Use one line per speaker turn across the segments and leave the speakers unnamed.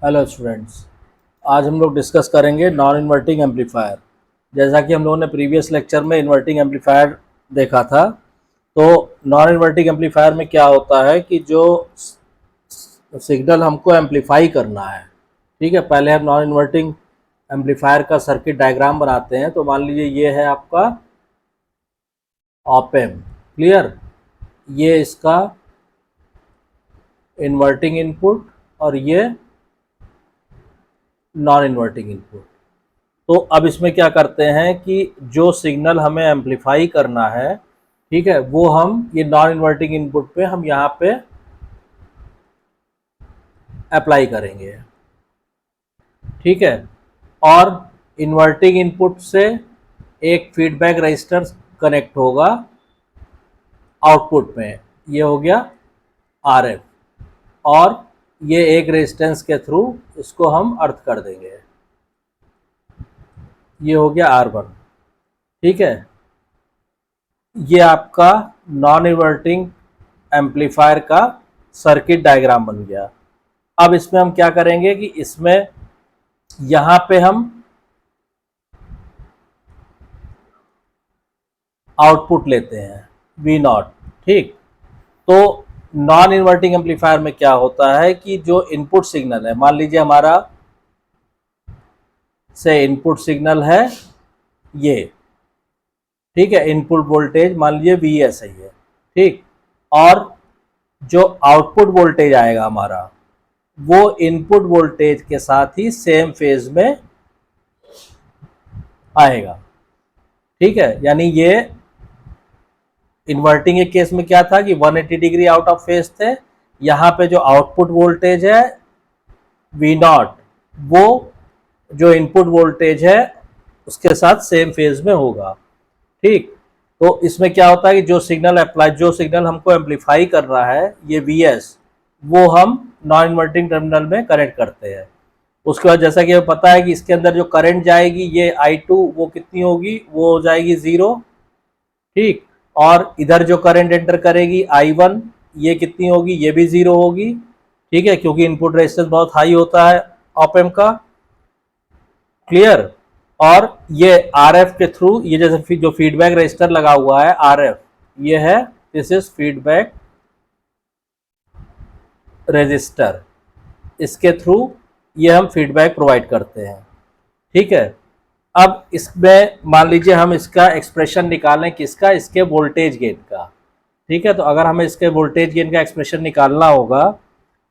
Hello students. आज हम लोग डिस्कस करेंगे नॉन इन्वर्टिंग एम्पलीफायर। जैसा कि हम लोगों ने प्रीवियस लेक्चर में इन्वर्टिंग एम्पलीफायर देखा था, तो नॉन इन्वर्टिंग एम्पलीफायर में क्या होता है कि जो सिग्नल हमको एम्पलीफाई करना है, ठीक है। पहले हम नॉन इन्वर्टिंग एम्पलीफायर का सर्किट डायग्राम बनाते हैं। तो मान लीजिए ये है आपका ऑप एम्प, क्लियर। ये इसका इन्वर्टिंग इनपुट और ये नॉन इन्वर्टिंग इनपुट। तो अब इसमें क्या करते हैं कि जो सिग्नल हमें एम्पलीफाई करना है, ठीक है, वो हम ये नॉन इन्वर्टिंग इनपुट पे हम यहाँ पे अप्लाई करेंगे, ठीक है। और इन्वर्टिंग इनपुट से एक फीडबैक रजिस्टर कनेक्ट होगा आउटपुट में, ये हो गया RF। और ये एक रेजिस्टेंस के थ्रू इसको हम अर्थ कर देंगे, ये हो गया R1, ठीक है। ये आपका नॉन इन्वर्टिंग एम्पलीफायर का सर्किट डायग्राम बन गया। अब इसमें हम क्या करेंगे कि इसमें यहाँ पे हम आउटपुट लेते हैं V0, ठीक। तो नॉन इन्वर्टिंग एम्पलीफायर में क्या होता है कि जो इनपुट सिग्नल है, मान लीजिए हमारा से इनपुट सिग्नल है ये, ठीक है। इनपुट वोल्टेज मान लीजिए Vs है ये, ठीक। और जो आउटपुट वोल्टेज आएगा हमारा, वो इनपुट वोल्टेज के साथ ही सेम फेज में आएगा, ठीक है। यानी ये इन्वर्टिंग के केस में क्या था कि 180 डिग्री आउट ऑफ फेज थे। यहाँ पे जो आउटपुट वोल्टेज है V0, वो जो इनपुट वोल्टेज है उसके साथ सेम फेज में होगा, ठीक। तो इसमें क्या होता है कि जो सिग्नल हमको एम्पलीफाई कर रहा है ये Vs, वो हम नॉन इन्वर्टिंग टर्मिनल में कनेक्ट करते हैं। उसके बाद जैसा कि हमें पता है कि इसके अंदर जो करंट जाएगी ये I2, वो कितनी होगी, वो हो जाएगी 0, ठीक। और इधर जो करंट एंटर करेगी I1, ये कितनी होगी, ये भी 0 होगी, ठीक है, क्योंकि इनपुट रेजिस्टेंस बहुत हाई होता है ऑप एम्प का, क्लियर। और ये RF के थ्रू, ये जैसे जो फीडबैक रजिस्टर लगा हुआ है RF, ये है, दिस इज फीडबैक रजिस्टर, इसके थ्रू ये हम फीडबैक प्रोवाइड करते हैं, ठीक है। अब इसमें मान लीजिए हम इसका एक्सप्रेशन निकालें, किसका, इसके वोल्टेज गेन का, ठीक है। तो अगर हमें इसके वोल्टेज गेन का एक्सप्रेशन निकालना होगा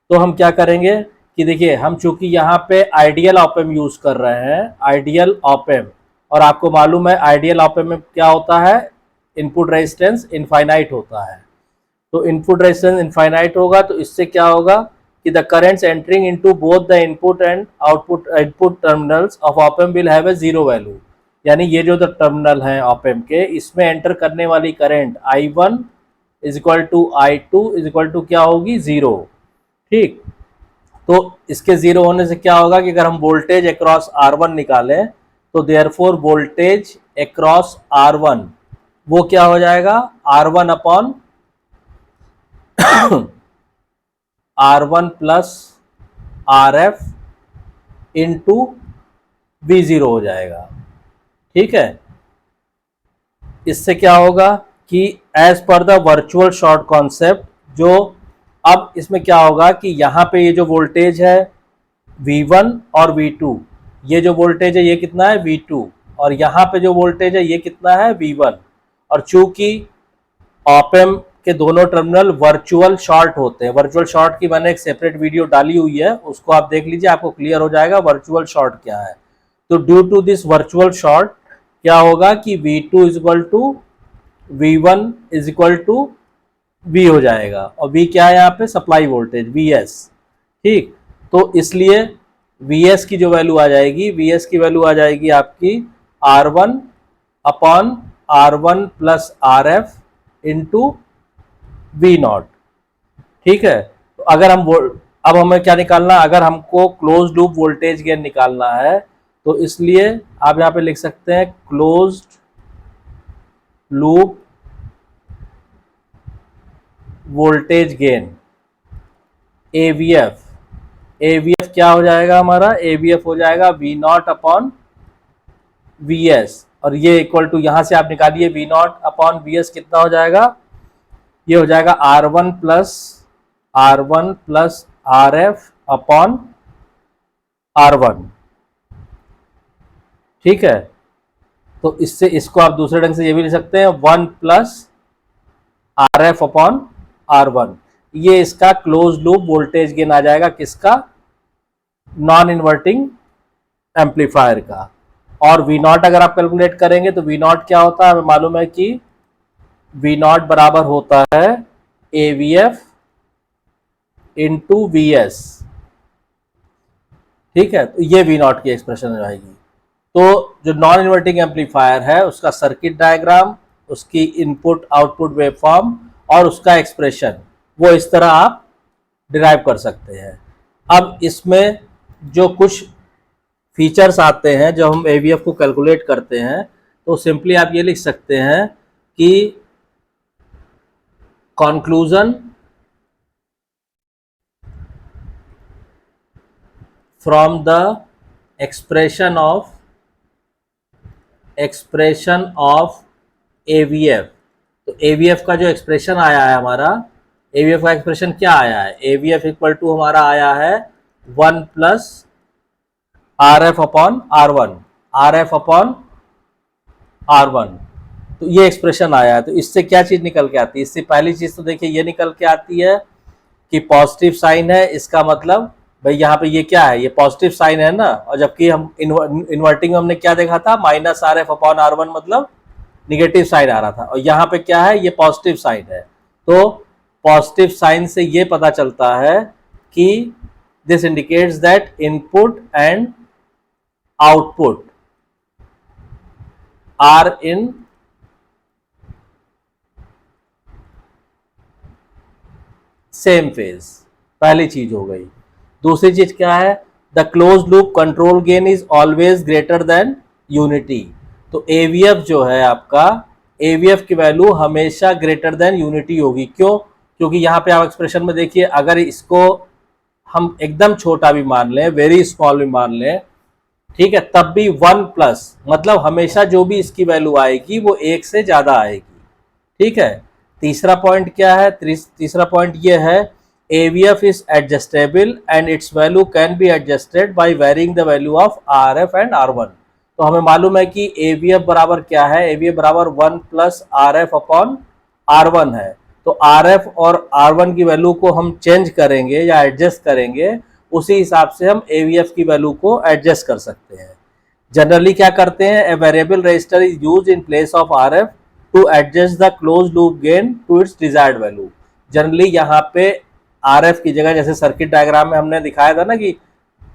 तो हम क्या करेंगे कि देखिए, हम चूंकि यहाँ पे आइडियल ऑप एम्प यूज कर रहे हैं, आइडियल ऑप एम्प, और आपको मालूम है आइडियल ऑप एम्प में क्या होता है, इनपुट रेजिस्टेंस इनफाइनाइट होता है। तो इनपुट रेजिस्टेंस इनफाइनाइट होगा तो इससे क्या होगा कि the currents entering into both the input and input terminals of op amp will have a zero value. यानी ये जो द टर्मिनल है ऑप एम्प के, इसमें एंटर करने वाली current I1 is equal to I2 is equal to क्या होगी, 0, ठीक। तो इसके 0 होने से क्या होगा कि अगर हम वोल्टेज अक्रॉस R1 निकालें तो देयरफॉर वोल्टेज अक्रॉस R1 वो क्या हो जाएगा, R1 upon R1 plus RF into V0 हो जाएगा, ठीक है। इससे क्या होगा कि as per the virtual short concept, जो अब इसमें क्या होगा कि यहाँ पे ये जो वोल्टेज है V1 और V2, ये जो वोल्टेज है ये कितना है, V2, और यहाँ पे जो वोल्टेज है ये कितना है, V1। और चूंकि ऑप एम्प के दोनों टर्मिनल वर्चुअल शॉर्ट होते हैं, वर्चुअल शॉर्ट की मैंने एक सेपरेट वीडियो डाली हुई है, उसको आप देख लीजिए, आपको क्लियर हो जाएगा वर्चुअल शॉर्ट क्या है। तो due to this virtual short क्या होगा कि V2 is equal to V1 is equal to V हो जाएगा, और V क्या है यहाँ पे, सप्लाई वोल्टेज Vs, ठीक। तो इसलिए Vs की जो वैल्यू आ जाएगी, Vs की वैल्यू आ जाएगी आपकी R1 upon R1 plus RF into V0, ठीक है। तो अगर हम अब हमें क्या निकालना, अगर हमको क्लोज लूप वोल्टेज गेन निकालना है तो इसलिए आप यहाँ पे लिख सकते हैं closed loop voltage gain AVF AVF क्या हो जाएगा हमारा, AVF हो जाएगा V नॉट अपॉन VS, और ये इक्वल टू यहां से आप निकालिए V नॉट अपॉन VS कितना हो जाएगा, ये हो जाएगा R1 plus RF upon R1। ठीक है, तो इससे इसको आप दूसरे ढंग से ये भी लिख सकते हैं 1 प्लस RF अपॉन R1। ये इसका क्लोज लूप वोल्टेज गेन आ जाएगा, किसका, नॉन इन्वर्टिंग एम्पलीफायर का। और V नॉट अगर आप कैलकुलेट करेंगे तो V नॉट क्या होता है, हमें मालूम है कि V नॉट बराबर होता है AVF इंटू VS। ठीक है, तो ये V नॉट की एक्सप्रेशन हो जाएगी। तो जो नॉन इन्वर्टिंग एम्पलीफायर है उसका सर्किट डायग्राम, उसकी इनपुट आउटपुट वेवफॉर्म और उसका एक्सप्रेशन, वो इस तरह आप डिराइव कर सकते हैं। अब इसमें जो कुछ फीचर्स आते हैं जब हम AVF को कैलकुलेट करते हैं, तो सिंपली आप ये लिख सकते हैं कि conclusion from the expression of AVF। तो AVF का जो एक्सप्रेशन आया है हमारा, AVF का एक्सप्रेशन क्या आया है, AVF इक्वल टू हमारा आया है 1 प्लस RF अपॉन R1। तो ये एक्सप्रेशन आया है। तो इससे क्या चीज निकल के आती है, इससे पहली चीज तो देखिए ये निकल के आती है कि पॉजिटिव साइन है, इसका मतलब भाई यहाँ पे ये क्या है, ये पॉजिटिव साइन है ना, और जबकि हम इन्वर्टिंग में हमने क्या देखा था, माइनस RF अपॉन R1 मतलब निगेटिव साइन आ रहा था, और यहाँ पे क्या है, ये पॉजिटिव साइन है। तो पॉजिटिव साइन से ये पता चलता है कि this indicates that input and output are in same phase. पहली चीज हो गई। दूसरी चीज क्या है, the close loop control gain is always greater than unity. तो AVF जो है आपका, AVF की वैल्यू हमेशा ग्रेटर देन यूनिटी होगी। क्यों, क्योंकि यहाँ पे आप एक्सप्रेशन में देखिए, अगर इसको हम एकदम छोटा भी मान लें, वेरी स्मॉल भी मान लें, ठीक है, तब भी 1 प्लस मतलब हमेशा जो भी इसकी वैल्यू आएगी वो 1 से ज्यादा आएगी। ठीक है, तीसरा पॉइंट क्या है, तीसरा पॉइंट ये है, AVF is adjustable and its value can be adjusted by varying the value of RF and R1। तो हमें मालूम है कि AVF बराबर क्या है, AVF बराबर 1 प्लस RF अपॉन R1 है। तो RF और R1 की वैल्यू को हम चेंज करेंगे या एडजस्ट करेंगे, उसी हिसाब से हम AVF की वैल्यू को एडजस्ट कर सकते हैं। जनरली क्या करते हैं, a variable register is use in place of RF to adjust the close loop gain to its desired value. Generally यहाँ पे RF की जगह, जैसे सर्किट डायग्राम में हमने दिखाया था ना कि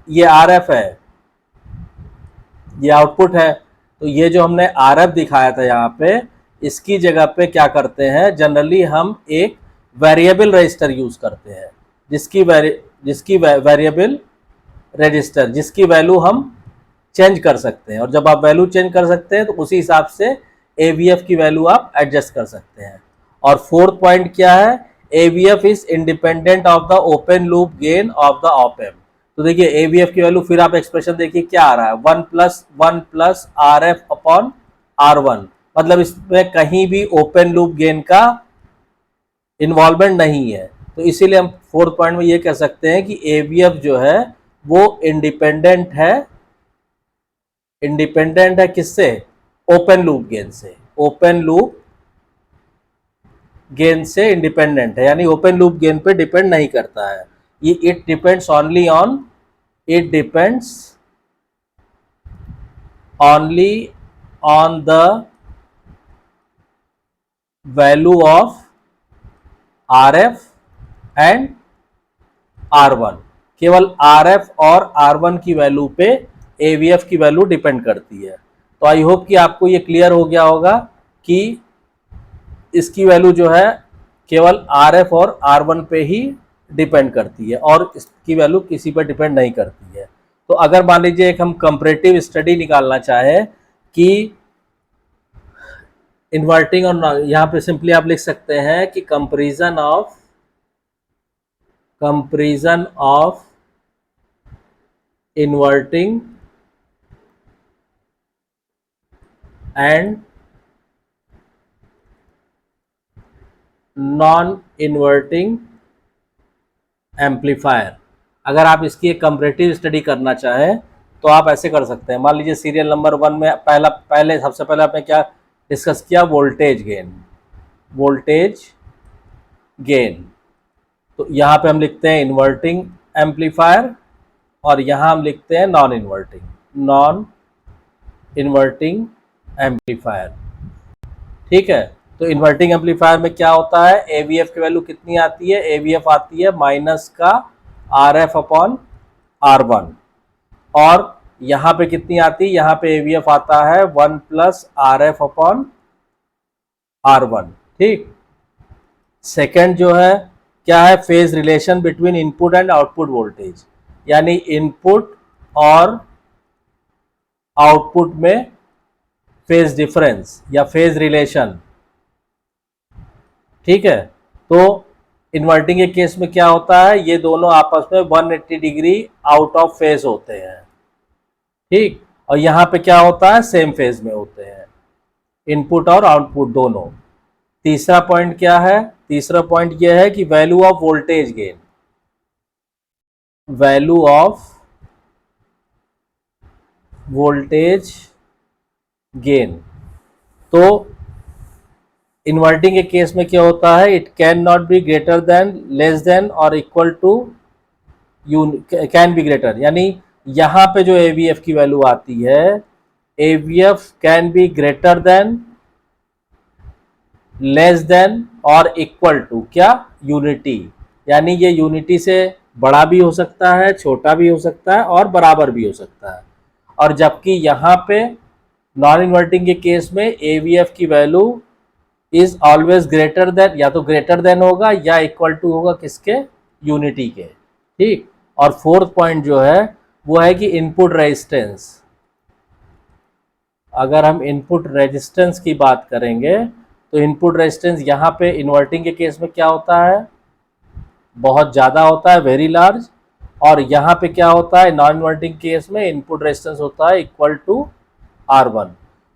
ये RF है, ये आउटपुट है, तो ये जो हमने RF दिखाया था यहाँ पे, इसकी जगह पे क्या करते हैं, जनरली हम एक वेरिएबल रजिस्टर यूज करते हैं, जिसकी वेरिएबल रजिस्टर जिसकी वैल्यू हम चेंज कर सकते हैं। और जब आप वैल्यू चेंज कर सकते हैं तो उसी हिसाब से AVF की वैल्यू आप एडजस्ट कर सकते हैं। और फोर्थ पॉइंट क्या है, AVF is independent of the open loop gain of the op amp. तो देखिए AVF की वैल्यू, फिर आप एक्सप्रेशन देखिए क्या आ रहा है, 1 प्लस RF अपॉन R1, मतलब इसमें कहीं भी ओपन लूप गेन का इन्वॉल्वमेंट नहीं है। तो इसीलिए हम फोर्थ पॉइंट में ये कह सकते हैं कि AVF जो है वो इंडिपेंडेंट है किससे, ओपन लूप गेन से, ओपन लूप गेन से इंडिपेंडेंट है, यानी ओपन लूप गेन पे डिपेंड नहीं करता है ये। It depends only on the value of RF and R1। केवल RF और R1 की वैल्यू पे AVF की वैल्यू डिपेंड करती है। तो आई होप कि आपको ये क्लियर हो गया होगा कि इसकी वैल्यू जो है केवल RF और R1 पे ही डिपेंड करती है और इसकी वैल्यू किसी पर डिपेंड नहीं करती है। तो अगर मान लीजिए एक हम कंपैरेटिव स्टडी निकालना चाहें कि इन्वर्टिंग और, यहाँ पे सिंपली आप लिख सकते हैं कि comparison of inverting and non inverting amplifier. अगर आप इसकी एक कंपैरेटिव स्टडी करना चाहें तो आप ऐसे कर सकते हैं। मान लीजिए सीरियल नंबर 1 में सबसे पहले आपने क्या डिस्कस किया, वोल्टेज गेन। वोल्टेज गेन, तो यहाँ पे हम लिखते हैं इन्वर्टिंग एम्पलीफायर और यहाँ हम लिखते हैं नॉन इन्वर्टिंग एम्पलीफायर। ठीक है, तो इन्वर्टिंग एम्पलीफायर में क्या होता है, एवीएफ की वैल्यू कितनी आती है, एवीएफ आती है माइनस का आरएफ अपॉन R1, और यहाँ पे कितनी आती है, यहाँ पे एवीएफ आता है 1 प्लस RF अपॉन R1। ठीक, सेकेंड जो है क्या है, phase relation between input and output voltage, यानी इनपुट और आउटपुट में फेज डिफरेंस या फेज रिलेशन। ठीक है, तो इन्वर्टिंग के केस में क्या होता है, ये दोनों आपस में 180 डिग्री आउट ऑफ फेज होते हैं। ठीक, और यहाँ पे क्या होता है, सेम फेज में होते हैं इनपुट और आउटपुट दोनों। तीसरा पॉइंट क्या है, तीसरा पॉइंट यह है कि value of voltage gain, value of voltage gain. तो इन्वर्टिंग के केस में क्या होता है, it can not be greater than, less than और equal to can be greater, यानी यहां पे जो एवीएफ की वैल्यू आती है, AVF can be greater than, less than और इक्वल टू क्या, यूनिटी, यानी ये यूनिटी से बड़ा भी हो सकता है, छोटा भी हो सकता है और बराबर भी हो सकता है। और जबकि यहाँ पे नॉन इन्वर्टिंग के केस में एवीएफ की value is always greater then, या तो ग्रेटर देन होगा या इक्वल टू होगा किसके, यूनिटी के। ठीक, और फोर्थ पॉइंट जो है वो है कि इनपुट रेजिस्टेंस। अगर हम इनपुट रेजिस्टेंस की बात करेंगे तो इनपुट रेजिस्टेंस यहाँ पे इन्वर्टिंग के केस में क्या होता है, बहुत ज़्यादा होता है, वेरी लार्ज, और यहाँ पे क्या होता है, नॉन इन्वर्टिंग केस में इनपुट रेजिस्टेंस होता है इक्वल टू R1।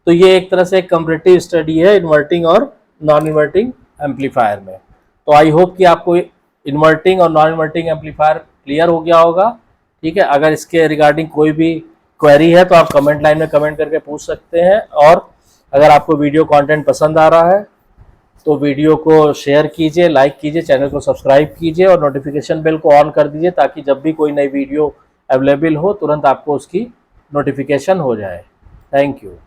तो ये एक तरह से एक कंपैरेटिव स्टडी है इन्वर्टिंग और नॉन इन्वर्टिंग एम्पलीफायर में। तो आई होप कि आपको इन्वर्टिंग और नॉन इन्वर्टिंग एम्पलीफायर क्लियर हो गया होगा। ठीक है, अगर इसके रिगार्डिंग कोई भी क्वेरी है तो आप कमेंट लाइन में कमेंट करके पूछ सकते हैं, और अगर आपको वीडियो कंटेंट पसंद आ रहा है तो वीडियो को शेयर कीजिए, लाइक कीजिए, चैनल को सब्सक्राइब कीजिए और नोटिफिकेशन बेल को ऑन कर दीजिए ताकि जब भी कोई नई वीडियो अवेलेबल हो तुरंत आपको उसकी नोटिफिकेशन हो जाए। Thank you.